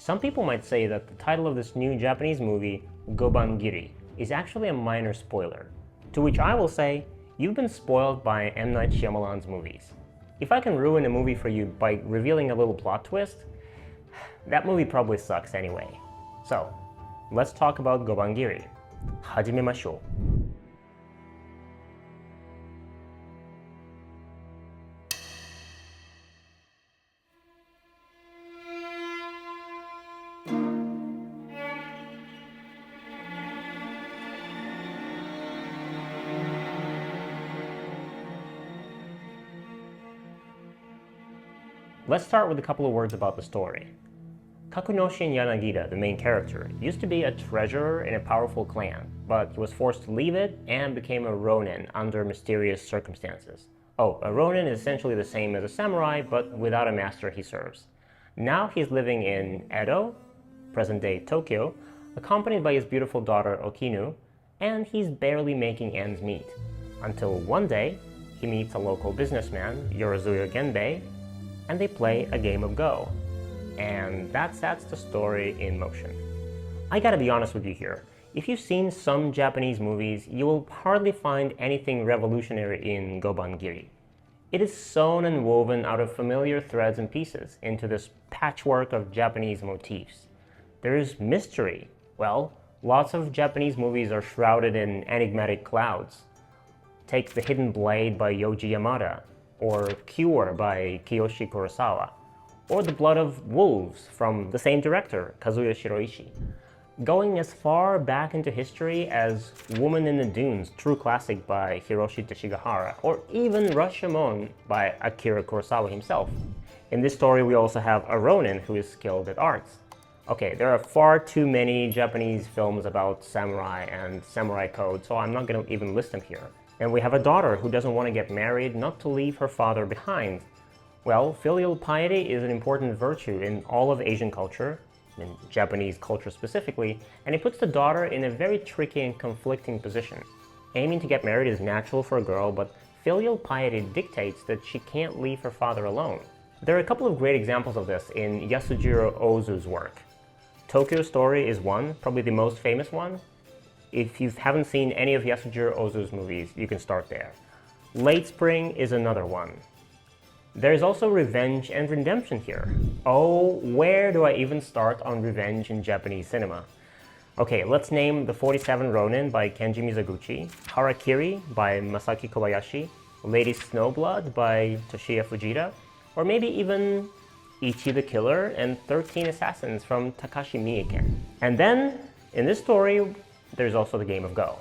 Some people might say that the title of this new Japanese movie, Gobangiri, is actually a minor spoiler. To which I will say, you've been spoiled by M. Night Shyamalan's movies. If I can ruin a movie for you by revealing a little plot twist, that movie probably sucks anyway. So, let's talk about Gobangiri. Hajimemashou. Let's start with a couple of words about the story. Kakunoshin Yanagida, the main character, used to be a treasurer in a powerful clan, but he was forced to leave it and became a ronin under mysterious circumstances. Oh, a ronin is essentially the same as a samurai, but without a master he serves. Now he's living in Edo, present-day Tokyo, accompanied by his beautiful daughter Okinu, and he's barely making ends meet. Until one day, he meets a local businessman, Yorozuya Genbei, and they play a game of Go. And that sets the story in motion. I gotta be honest with you here. If you've seen some Japanese movies, you will hardly find anything revolutionary in Gobangiri. It is sewn and woven out of familiar threads and pieces into this patchwork of Japanese motifs. There is mystery. Well, lots of Japanese movies are shrouded in enigmatic clouds. Take The Hidden Blade by Yoji Yamada, or Cure by Kiyoshi Kurosawa, or The Blood of Wolves from the same director, Kazuya Shiroishi. Going as far back into history as Woman in the Dunes, true classic by Hiroshi Teshigahara, or even Rashomon by Akira Kurosawa himself. In this story we also have a ronin who is skilled at arts. Okay, there are far too many Japanese films about samurai and samurai code, so I'm not going to even list them here. And we have a daughter who doesn't want to get married, not to leave her father behind. Well, filial piety is an important virtue in all of Asian culture, in Japanese culture specifically, and it puts the daughter in a very tricky and conflicting position. Aiming to get married is natural for a girl, but filial piety dictates that she can't leave her father alone. There are a couple of great examples of this in Yasujiro Ozu's work. Tokyo Story is one, probably the most famous one. If you haven't seen any of Yasujiro Ozu's movies, you can start there. Late Spring is another one. There's also revenge and redemption here. Oh, where do I even start on revenge in Japanese cinema? Okay, let's name The 47 Ronin by Kenji Mizoguchi, Harakiri by Masaki Kobayashi, Lady Snowblood by Toshiya Fujita, or maybe even Ichi the Killer and 13 Assassins from Takashi Miike. And then, in this story, there's also the game of Go.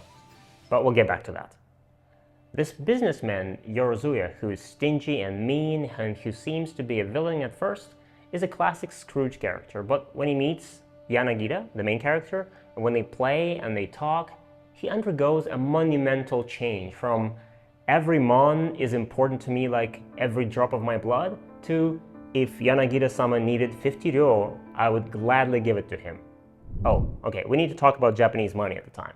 But we'll get back to that. This businessman, Yorozuya, who is stingy and mean and who seems to be a villain at first, is a classic Scrooge character, but when he meets Yanagida, the main character, and when they play and they talk, he undergoes a monumental change from every mon is important to me like every drop of my blood, to if Yanagida-sama needed 50 ryo, I would gladly give it to him. Oh, okay, we need to talk about Japanese money at the time.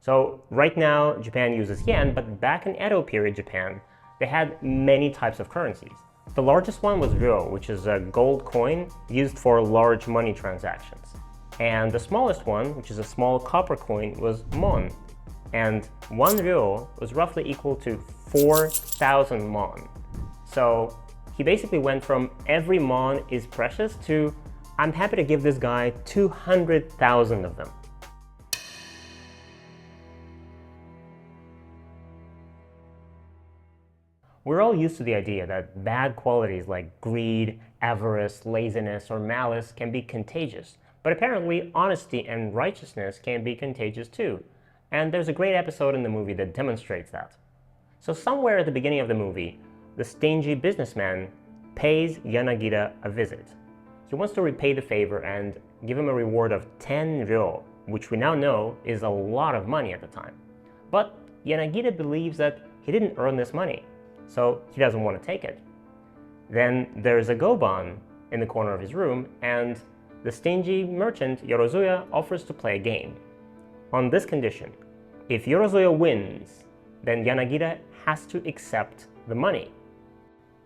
So right now, Japan uses yen, but back in Edo period Japan, they had many types of currencies. The largest one was ryo, which is a gold coin used for large money transactions. And the smallest one, which is a small copper coin, was mon. And 1 ryo was roughly equal to 4,000 mon. So he basically went from every mon is precious to I'm happy to give this guy 200,000 of them. We're all used to the idea that bad qualities like greed, avarice, laziness, or malice can be contagious. But apparently, honesty and righteousness can be contagious too. And there's a great episode in the movie that demonstrates that. So somewhere at the beginning of the movie, the stingy businessman pays Yanagida a visit. He wants to repay the favor and give him a reward of 10 ryo, which we now know is a lot of money at the time. But Yanagida believes that he didn't earn this money, so he doesn't want to take it. Then there's a goban in the corner of his room, and the stingy merchant Yorozuya offers to play a game. On this condition, if Yorozuya wins, then Yanagida has to accept the money.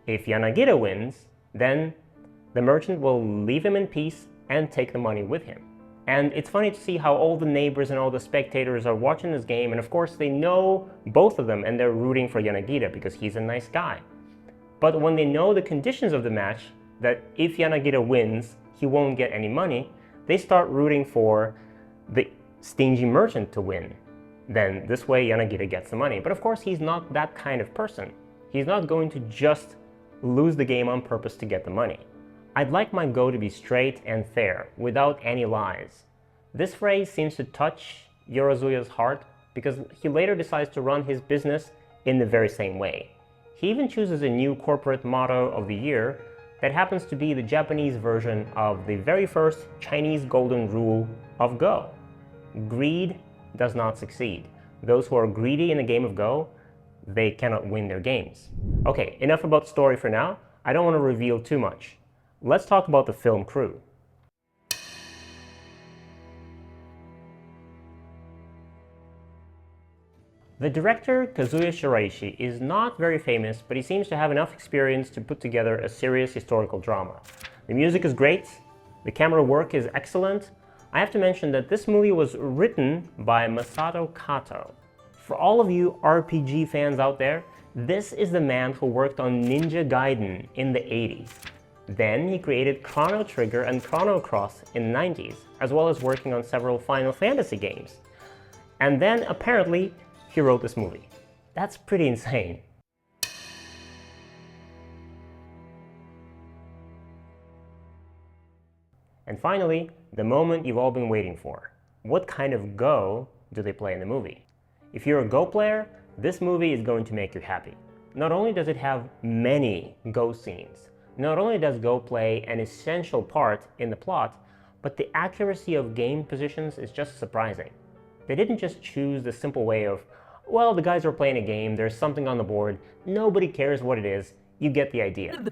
If Yanagita wins, then the merchant will leave him in peace and take the money with him. And it's funny to see how all the neighbors and all the spectators are watching this game, and of course they know both of them and they're rooting for Yanagita because he's a nice guy. But when they know the conditions of the match, that if Yanagita wins, he won't get any money, they start rooting for the stingy merchant to win. Then this way Yanagita gets the money. But of course he's not that kind of person. He's not going to just lose the game on purpose to get the money. I'd like my go to be straight and fair, without any lies. This phrase seems to touch Yorozuya's heart because he later decides to run his business in the very same way. He even chooses a new corporate motto of the year that happens to be the Japanese version of the very first Chinese golden rule of Go. Greed does not succeed. Those who are greedy in a game of Go, they cannot win their games. Okay, enough about story for now. I don't want to reveal too much. Let's talk about the film crew. The director, Kazuya Shiraishi, is not very famous, but he seems to have enough experience to put together a serious historical drama. The music is great, the camera work is excellent. I have to mention that this movie was written by Masato Kato. For all of you RPG fans out there, this is the man who worked on Ninja Gaiden in the 80s. Then he created Chrono Trigger and Chrono Cross in the 90s, as well as working on several Final Fantasy games. And then apparently he wrote this movie. That's pretty insane. And finally, the moment you've all been waiting for. What kind of Go do they play in the movie? If you're a Go player, this movie is going to make you happy. Not only does it have many Go scenes, not only does Go play an essential part in the plot, but the accuracy of game positions is just surprising. They didn't just choose the simple way of, well, the guys are playing a game, there's something on the board, nobody cares what it is, you get the idea.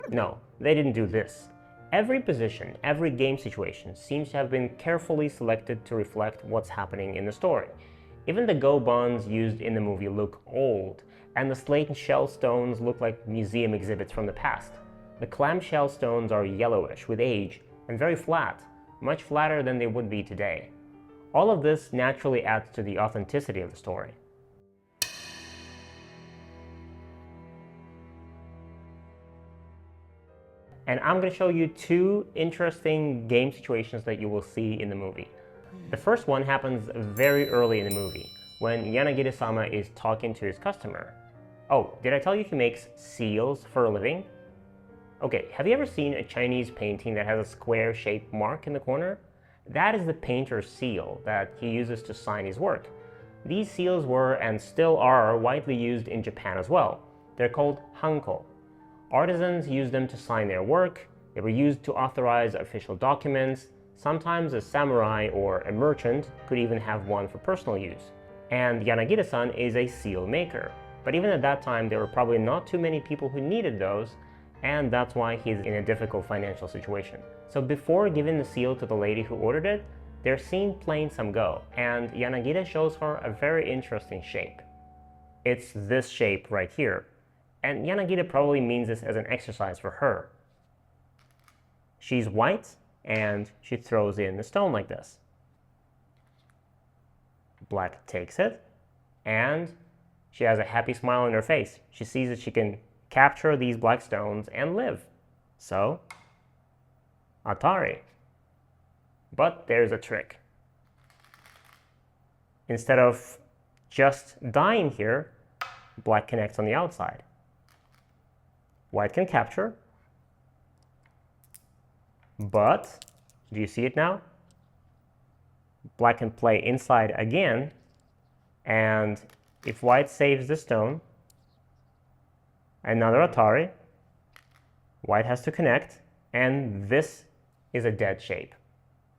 No, they didn't do this. Every position, every game situation seems to have been carefully selected to reflect what's happening in the story. Even the gobans used in the movie look old, and the slate and shell stones look like museum exhibits from the past. The clamshell stones are yellowish with age and very flat, much flatter than they would be today. All of this naturally adds to the authenticity of the story. And I'm going to show you two interesting game situations that you will see in the movie. The first one happens very early in the movie, when Yanagita-sama is talking to his customer. Oh, did I tell you he makes seals for a living? Okay, have you ever seen a Chinese painting that has a square-shaped mark in the corner? That is the painter's seal that he uses to sign his work. These seals were, and still are, widely used in Japan as well. They're called hanko. Artisans used them to sign their work. They were used to authorize official documents. Sometimes a samurai or a merchant could even have one for personal use. And Yanagita-san is a seal maker. But even at that time, there were probably not too many people who needed those, and that's why he's in a difficult financial situation. So before giving the seal to the lady who ordered it, they're seen playing some Go, and Yanagita shows her a very interesting shape. It's this shape right here, and Yanagita probably means this as an exercise for her. She's white, and she throws in the stone like this. Black takes it, and she has a happy smile on her face. She sees that she can capture these black stones and live. So, Atari. But there's a trick. Instead of just dying here, black connects on the outside. White can capture, but do you see it now? Black can play inside again, and if white saves the stone, another Atari, white has to connect, and this is a dead shape.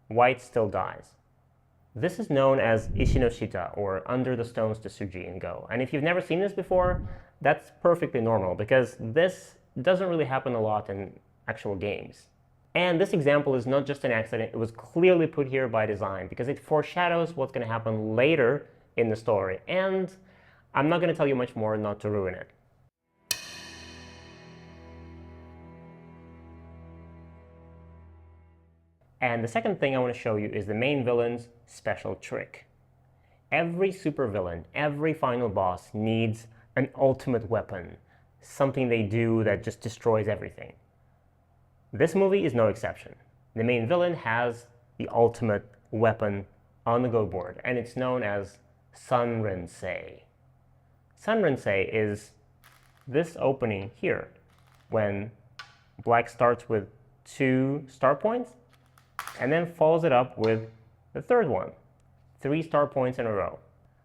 White still dies. This is known as Ishinoshita, or under the stones to Tsuji in Go. And if you've never seen this before, that's perfectly normal, because this doesn't really happen a lot in actual games. And this example is not just an accident, it was clearly put here by design because it foreshadows what's going to happen later in the story. And I'm not going to tell you much more not to ruin it. And the second thing I want to show you is the main villain's special trick. Every supervillain, every final boss needs an ultimate weapon, something they do that just destroys everything. This movie is no exception. The main villain has the ultimate weapon on the go board, and it's known as Sun Ren-sei. Sun Ren-sei is this opening here, when black starts with 2 star points, and then follows it up with the third one, 3 star points in a row.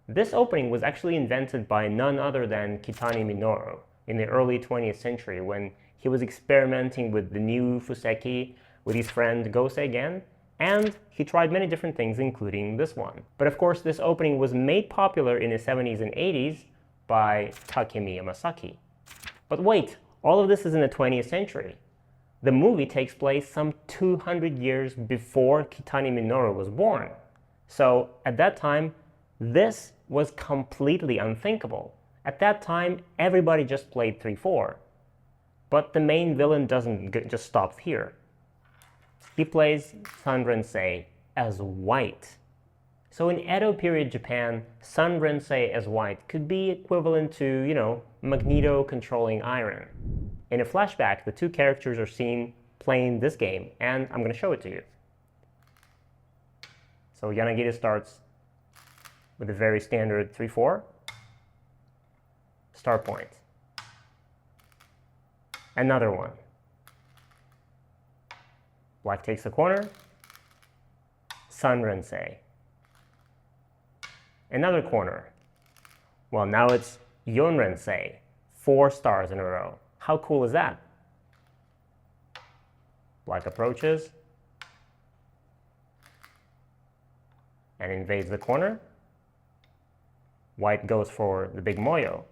This opening was actually invented by none other than Kitani Minoru in the early 20th century when he was experimenting with the new Fuseki with his friend Gosei Gen, and he tried many different things, including this one. But of course, this opening was made popular in the 70s and 80s by Takemi Yamasaki. But wait, all of this is in the 20th century. The movie takes place some 200 years before Kitani Minoru was born. So at that time, this was completely unthinkable. At that time, everybody just played 3-4. But the main villain doesn't just stop here. He plays Sun Ren-sei as white. So in Edo period Japan, Sun Ren-sei as white could be equivalent to, Magneto controlling iron. In a flashback, the 2 characters are seen playing this game, and I'm going to show it to you. So Yanagita starts with a very standard 3-4, star point. Another one. Black takes the corner, Sun Ren-sei. Another corner. Well, now it's Yon Ren-sei, 4 stars in a row. How cool is that? Black approaches and invades the corner. White goes for the big Moyo.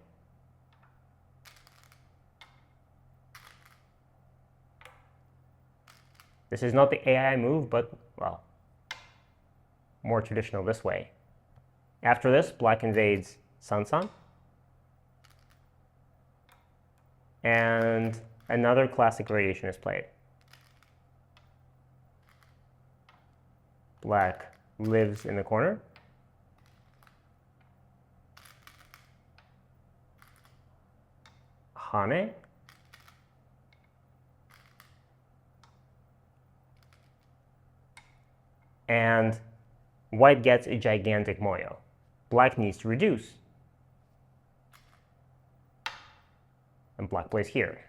This is not the AI move, but, well, more traditional this way. After this, Black invades Sansan. And another classic variation is played. Black lives in the corner. Hane. And white gets a gigantic Moyo. Black needs to reduce. And black plays here.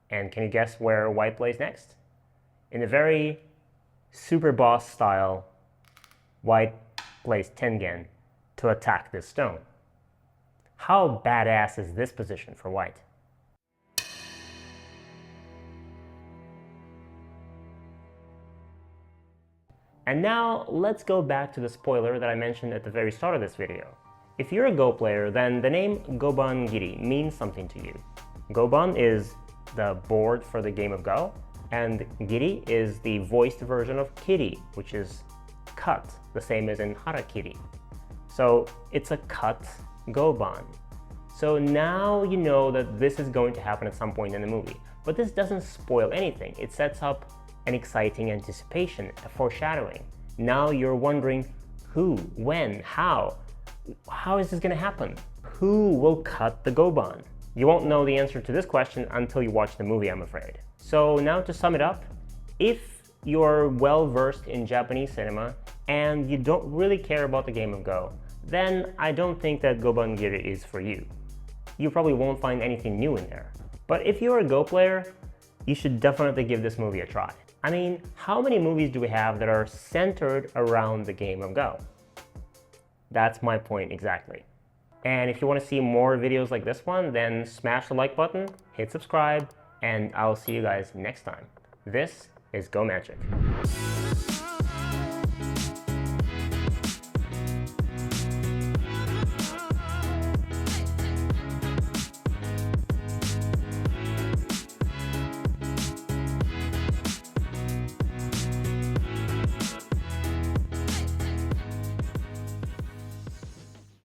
And can you guess where white plays next? In a very super boss style, white plays Tengen to attack this stone. How badass is this position for white? And now let's go back to the spoiler that I mentioned at the very start of this video. If you're a Go player, then the name Gobangiri means something to you. Goban is the board for the game of Go, and Giri is the voiced version of Kiri, which is cut, the same as in Harakiri. So it's a cut Goban. So now you know that this is going to happen at some point in the movie. But this doesn't spoil anything. It sets up an exciting anticipation, a foreshadowing. Now you're wondering who, when, how is this going to happen? Who will cut the Goban? You won't know the answer to this question until you watch the movie, I'm afraid. So now to sum it up, if you're well versed in Japanese cinema and you don't really care about the game of Go, then I don't think that Gobangiri is for you. You probably won't find anything new in there. But if you're a Go player, you should definitely give this movie a try. I mean, how many movies do we have that are centered around the game of Go? That's my point exactly. And if you want to see more videos like this one, then smash the like button, hit subscribe, and I'll see you guys next time. This is Go Magic.